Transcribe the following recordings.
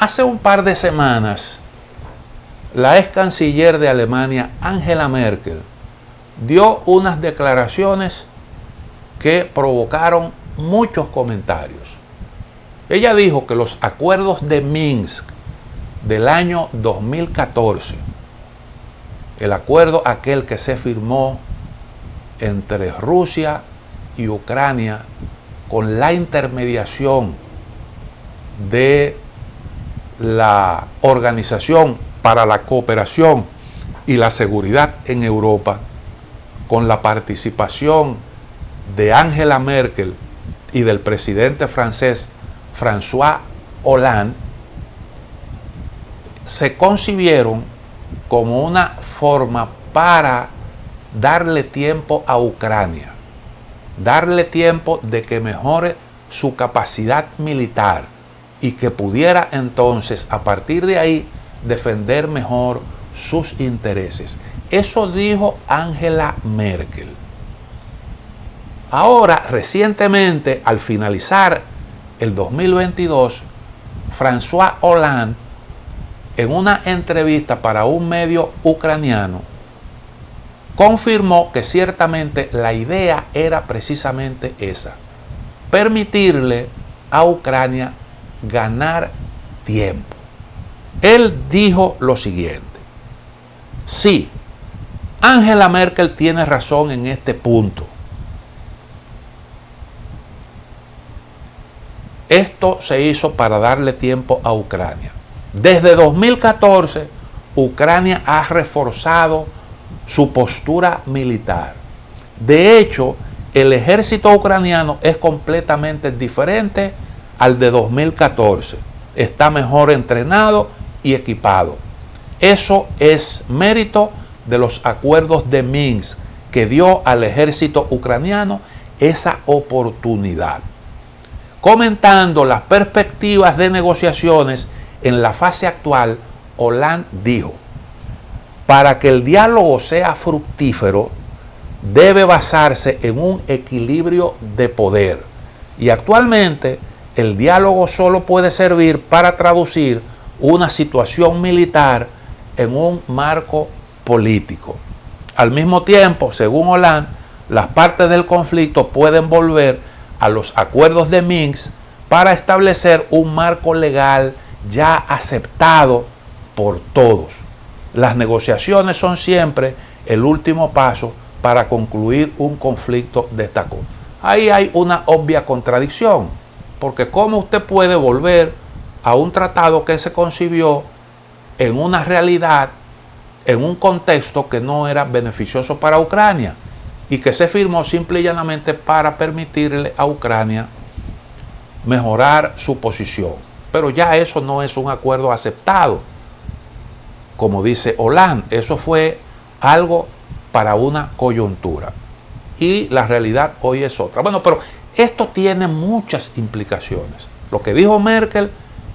Hace un par de semanas, la ex canciller de Alemania, Angela Merkel, dio unas declaraciones que provocaron muchos comentarios. Ella dijo que los acuerdos de Minsk del año 2014, el acuerdo aquel que se firmó entre Rusia y Ucrania con la intermediación de la Organización para la Cooperación y la Seguridad en Europa, con la participación de Angela Merkel y del presidente francés François Hollande, se concibieron como una forma para darle tiempo a Ucrania, darle tiempo de que mejore su capacidad militar y que pudiera entonces a partir de ahí defender mejor sus intereses. Eso dijo Angela Merkel. Ahora, recientemente, al finalizar el 2022, François Hollande, en una entrevista para un medio ucraniano, confirmó que ciertamente la idea era precisamente esa: permitirle a Ucrania ganar tiempo. Él dijo lo siguiente: sí, Angela Merkel tiene razón en este punto. Esto se hizo para darle tiempo a Ucrania. Desde 2014, Ucrania ha reforzado su postura militar. De hecho, el ejército ucraniano es completamente diferente al de 2014. Está mejor entrenado y equipado. Eso es mérito de los acuerdos de Minsk, que dio al ejército ucraniano esa oportunidad. Comentando las perspectivas de negociaciones en la fase actual, Hollande dijo: para que el diálogo sea fructífero, debe basarse en un equilibrio de poder. Y actualmente, el diálogo solo puede servir para traducir una situación militar en un marco político. Al mismo tiempo, según Hollande, las partes del conflicto pueden volver a los acuerdos de Minsk para establecer un marco legal ya aceptado por todos. Las negociaciones son siempre el último paso para concluir un conflicto, destacó. Ahí hay una obvia contradicción, porque ¿cómo usted puede volver a un tratado que se concibió en una realidad, en un contexto que no era beneficioso para Ucrania y que se firmó simple y llanamente para permitirle a Ucrania mejorar su posición? Pero ya eso no es un acuerdo aceptado, como dice Hollande. Eso fue algo para una coyuntura y la realidad hoy es otra. Bueno, pero esto tiene muchas implicaciones. Lo que dijo Merkel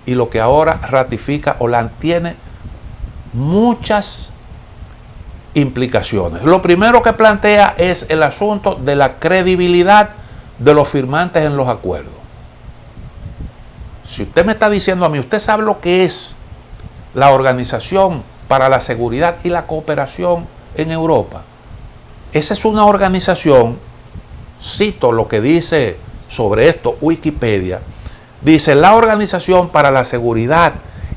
y lo que ahora ratifica Hollande tiene muchas implicaciones. Lo primero que plantea es el asunto de la credibilidad de los firmantes en los acuerdos. Si usted me está diciendo a mí, usted sabe lo que es la Organización para la Seguridad y la Cooperación en Europa. Esa es una organización, cito lo que dice sobre esto Wikipedia, dice: la Organización para la Seguridad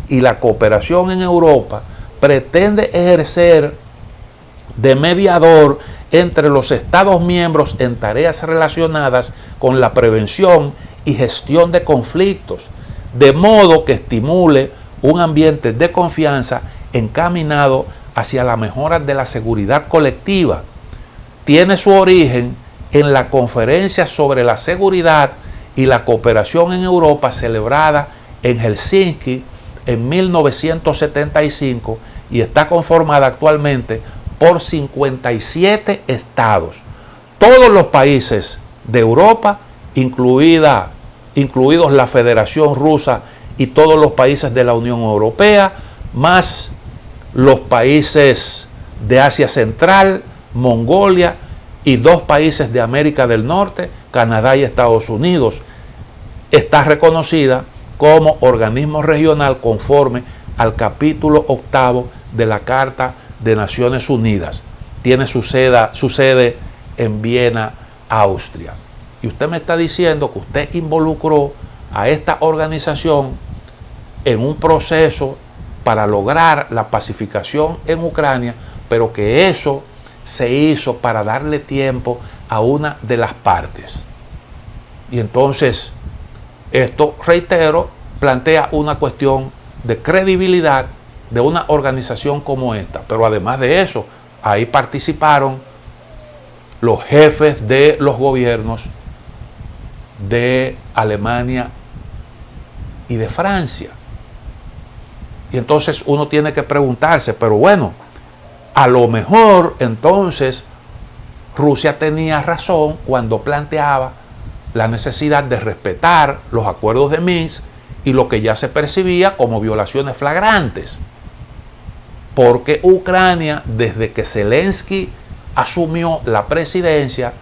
y la Cooperación en Europa pretende ejercer de mediador entre los Estados miembros en tareas relacionadas con la prevención y gestión de conflictos, de modo que estimule un ambiente de confianza encaminado hacia la mejora de la seguridad colectiva. Tiene su origen en la Conferencia sobre la Seguridad y la Cooperación en Europa, celebrada en Helsinki en 1975, y está conformada actualmente por 57 estados. Todos los países de Europa, incluidos la Federación Rusa y todos los países de la Unión Europea, más los países de Asia Central, Mongolia y 2 países de América del Norte, Canadá y Estados Unidos. Está reconocida como organismo regional conforme al capítulo 8 de la Carta de Naciones Unidas. Tiene su sede en Viena, Austria. Y usted me está diciendo que usted involucró a esta organización en un proceso para lograr la pacificación en Ucrania, pero que eso se hizo para darle tiempo a una de las partes. Y entonces, esto, reitero, plantea una cuestión de credibilidad de una organización como esta. Pero además de eso, ahí participaron los jefes de los gobiernos de Alemania y de Francia. Y entonces uno tiene que preguntarse, pero bueno, a lo mejor entonces Rusia tenía razón cuando planteaba la necesidad de respetar los acuerdos de Minsk y lo que ya se percibía como violaciones flagrantes. Porque Ucrania, desde que Zelensky asumió la presidencia,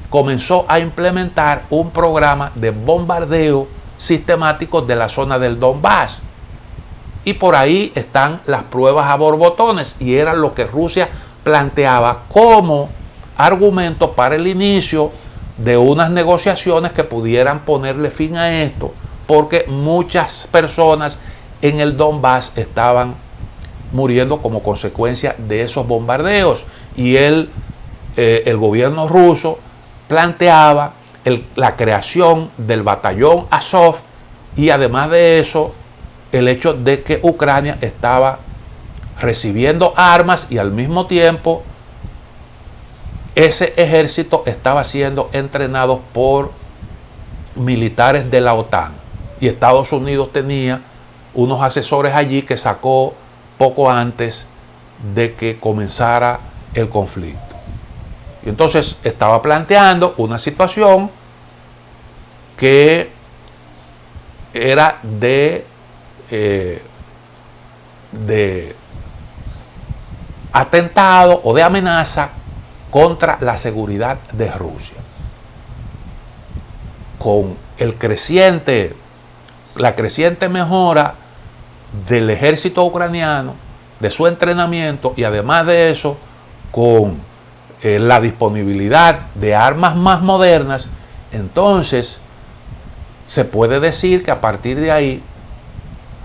comenzó a implementar un programa de bombardeo sistemático de la zona del Donbass. Y por ahí están las pruebas a borbotones, y era lo que Rusia planteaba como argumento para el inicio de unas negociaciones que pudieran ponerle fin a esto, porque muchas personas en el Donbass estaban muriendo como consecuencia de esos bombardeos, y el gobierno ruso planteaba la creación del batallón Azov, y además de eso el hecho de que Ucrania estaba recibiendo armas y al mismo tiempo ese ejército estaba siendo entrenado por militares de la OTAN, y Estados Unidos tenía unos asesores allí que sacó poco antes de que comenzara el conflicto. Y entonces estaba planteando una situación que era de atentado o de amenaza contra la seguridad de Rusia. Con la creciente mejora del ejército ucraniano, de su entrenamiento, y además de eso, con la disponibilidad de armas más modernas, entonces se puede decir que a partir de ahí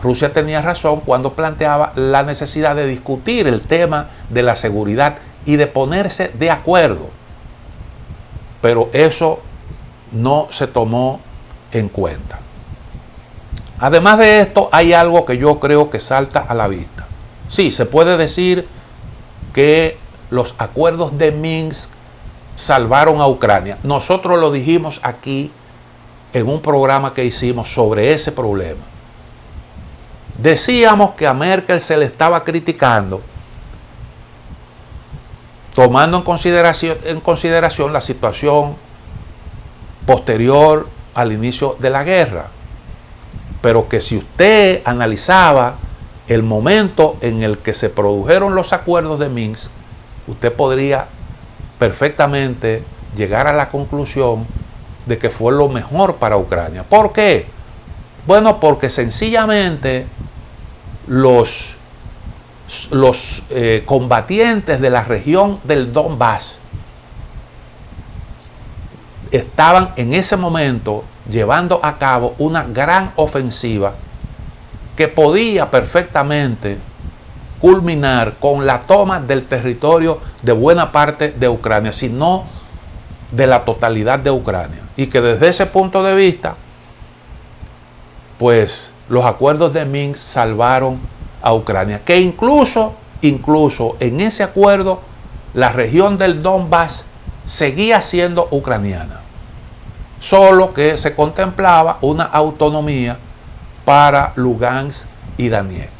Rusia tenía razón cuando planteaba la necesidad de discutir el tema de la seguridad y de ponerse de acuerdo. Pero eso no se tomó en cuenta. Además de esto, hay algo que yo creo que salta a la vista. Sí, se puede decir que los acuerdos de Minsk salvaron a Ucrania. Nosotros lo dijimos aquí en un programa que hicimos sobre ese problema. Decíamos que a Merkel se le estaba criticando, tomando en consideración la situación posterior al inicio de la guerra. Pero que si usted analizaba el momento en el que se produjeron los acuerdos de Minsk, usted podría perfectamente llegar a la conclusión de que fue lo mejor para Ucrania. ¿Por qué? Bueno, porque sencillamente los combatientes de la región del Donbass estaban en ese momento llevando a cabo una gran ofensiva que podía perfectamente culminar con la toma del territorio de buena parte de Ucrania, si no de la totalidad de Ucrania. Y que desde ese punto de vista, pues los acuerdos de Minsk salvaron a Ucrania. Que incluso en ese acuerdo, la región del Donbass seguía siendo ucraniana. Solo que se contemplaba una autonomía para Lugansk y Donetsk.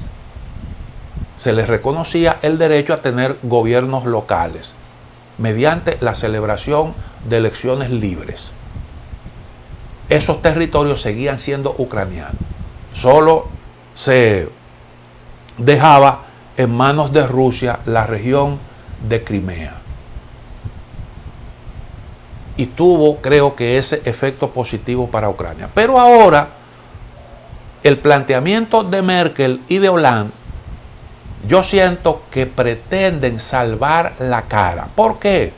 Se les reconocía el derecho a tener gobiernos locales mediante la celebración de elecciones libres. Esos territorios seguían siendo ucranianos. Solo se dejaba en manos de Rusia la región de Crimea. Y tuvo, creo que, ese efecto positivo para Ucrania. Pero ahora, el planteamiento de Merkel y de Hollande, yo siento que pretenden salvar la cara. ¿Por qué?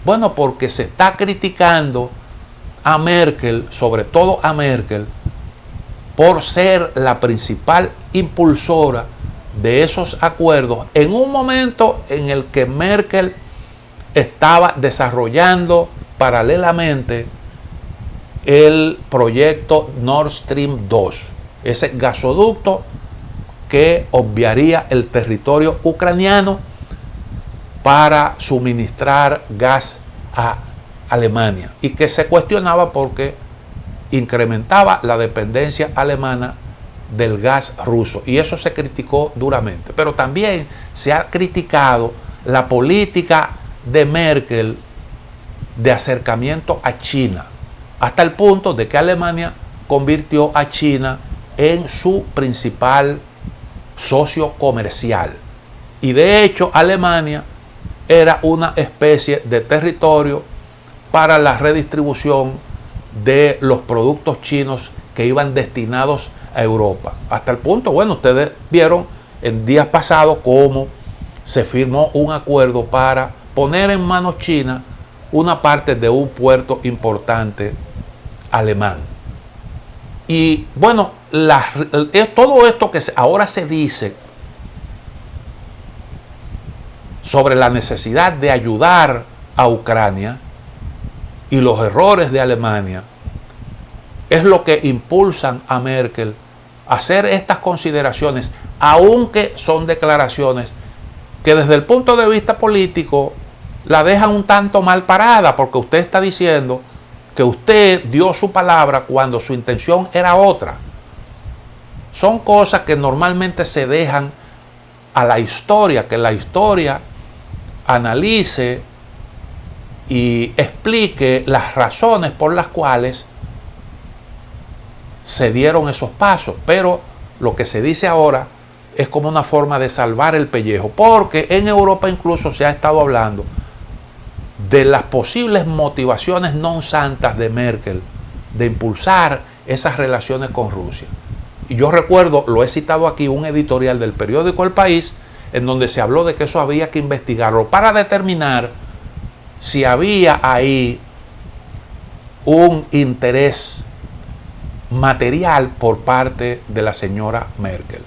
Bueno, porque se está criticando a Merkel, sobre todo a Merkel, por ser la principal impulsora de esos acuerdos en un momento en el que Merkel estaba desarrollando paralelamente el proyecto Nord Stream 2, ese gasoducto que obviaría el territorio ucraniano para suministrar gas a Alemania y que se cuestionaba porque incrementaba la dependencia alemana del gas ruso, y eso se criticó duramente. Pero también se ha criticado la política de Merkel de acercamiento a China, hasta el punto de que Alemania convirtió a China en su principal socio comercial. Y de hecho Alemania era una especie de territorio para la redistribución de los productos chinos que iban destinados a Europa. Hasta el punto, bueno, ustedes vieron en días pasados cómo se firmó un acuerdo para poner en manos chinas una parte de un puerto importante alemán. Y bueno, todo esto que ahora se dice sobre la necesidad de ayudar a Ucrania y los errores de Alemania es lo que impulsan a Merkel a hacer estas consideraciones, aunque son declaraciones que desde el punto de vista político la dejan un tanto mal parada, porque usted está diciendo que usted dio su palabra cuando su intención era otra. Son cosas que normalmente se dejan a la historia, que la historia analice y explique las razones por las cuales se dieron esos pasos. Pero lo que se dice ahora es como una forma de salvar el pellejo, porque en Europa incluso se ha estado hablando de las posibles motivaciones no santas de Merkel de impulsar esas relaciones con Rusia. Y yo recuerdo, lo he citado aquí, un editorial del periódico El País, en donde se habló de que eso había que investigarlo para determinar si había ahí un interés material por parte de la señora Merkel.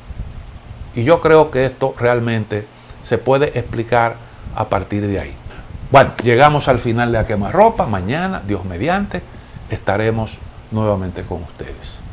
Y yo creo que esto realmente se puede explicar a partir de ahí. Bueno, llegamos al final de A Quemarropa. Mañana, Dios mediante, estaremos nuevamente con ustedes.